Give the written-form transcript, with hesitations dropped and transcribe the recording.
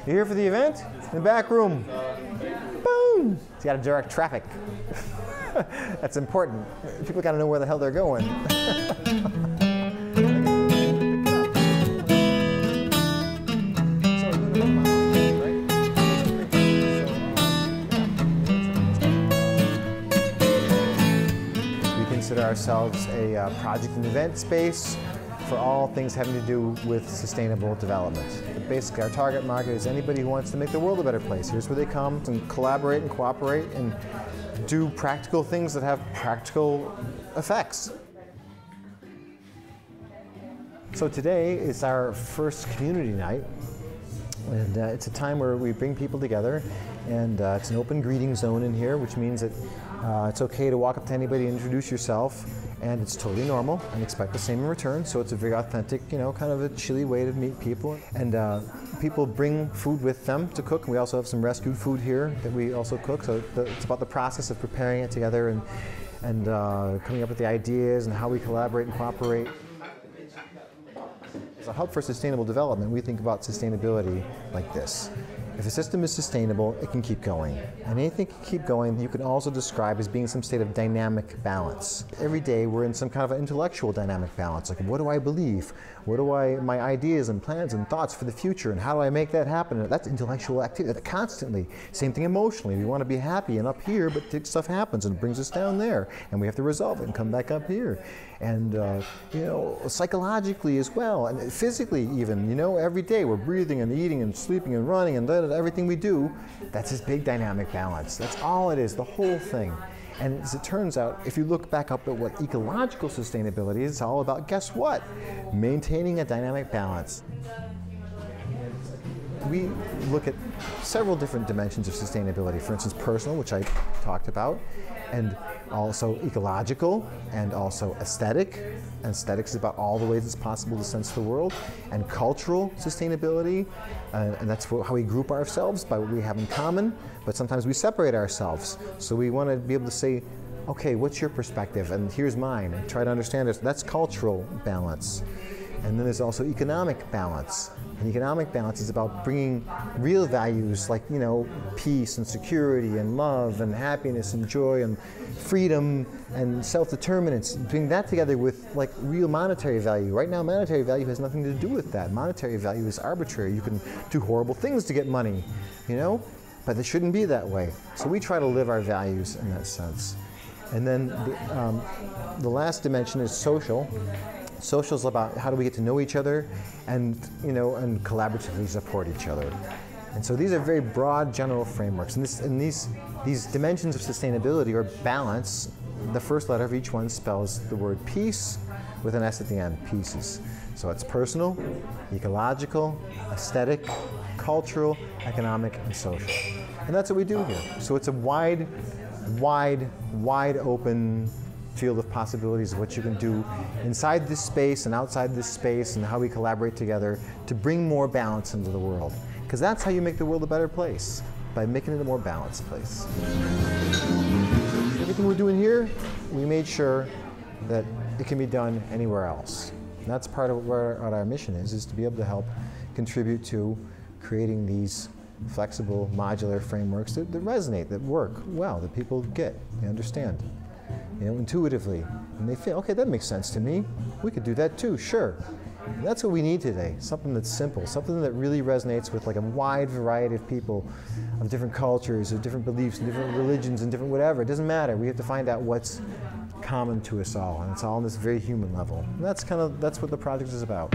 You're here for the event? In the back room. Boom! So you gotta direct traffic. That's important. People gotta know where the hell they're going. We consider ourselves a project and event space for all things having to do with sustainable development. Basically, our target market is anybody who wants to make the world a better place. Here's where they come and collaborate and cooperate and do practical things that have practical effects. So today is our first community night, and it's a time where we bring people together, and it's an open greeting zone in here, which means that it's okay to walk up to anybody and introduce yourself, and it's totally normal and expect the same in return. So it's a very authentic, you know, kind of a chilly way to meet people. And people bring food with them to cook. And we also have some rescued food here that we also cook. So it's about the process of preparing it together and coming up with the ideas and how we collaborate and cooperate. As a hub for sustainable development, we think about sustainability like this. If a system is sustainable, it can keep going. And anything can keep going, you can also describe as being some state of dynamic balance. Every day we're in some kind of an intellectual dynamic balance. Like, what do I believe? What do my ideas and plans and thoughts for the future, and how do I make that happen? And that's intellectual activity, constantly. Same thing emotionally. We want to be happy and up here, but stuff happens and it brings us down there. And we have to resolve it and come back up here. And you know, psychologically as well, and physically even, you know, every day we're breathing and eating and sleeping and running and everything we do, that's this big dynamic balance. That's all it is, the whole thing. And as it turns out, if you look back up at what ecological sustainability is, it's all about, guess what? Maintaining a dynamic balance. We look at several different dimensions of sustainability. For instance, personal, which I talked about, and also ecological, and also aesthetic. And aesthetics is about all the ways it's possible to sense the world. And cultural sustainability, and that's how we group ourselves, by what we have in common, but sometimes we separate ourselves. So we want to be able to say, okay, what's your perspective? And here's mine, and try to understand it. That's cultural balance. And then there's also economic balance. And economic balance is about bringing real values like, you know, peace and security and love and happiness and joy and freedom and self-determinance. Bring that together with like real monetary value. Right now, monetary value has nothing to do with that. Monetary value is arbitrary. You can do horrible things to get money, you know, but it shouldn't be that way. So we try to live our values in that sense. And then the last dimension is social. Social is about how do we get to know each other and, you know, and collaboratively support each other. And so these are very broad general frameworks. And these dimensions of sustainability or balance, the first letter of each one spells the word peace with an S at the end, pieces. So it's personal, ecological, aesthetic, cultural, economic, and social. And that's what we do here. So it's a wide open field of possibilities of what you can do inside this space and outside this space, and how we collaborate together to bring more balance into the world. Because that's how you make the world a better place, by making it a more balanced place. Everything we're doing here, we made sure that it can be done anywhere else. And that's part of what our mission is to be able to help contribute to creating these flexible, modular frameworks that resonate, that work well, that people get, they understand, you know, intuitively. And they feel, okay, that makes sense to me. We could do that too, sure. And that's what we need today, something that's simple, something that really resonates with like a wide variety of people, of different cultures, of different beliefs, and different religions, and different whatever. It doesn't matter. We have to find out what's common to us all, and it's all on this very human level. And that's what the project is about.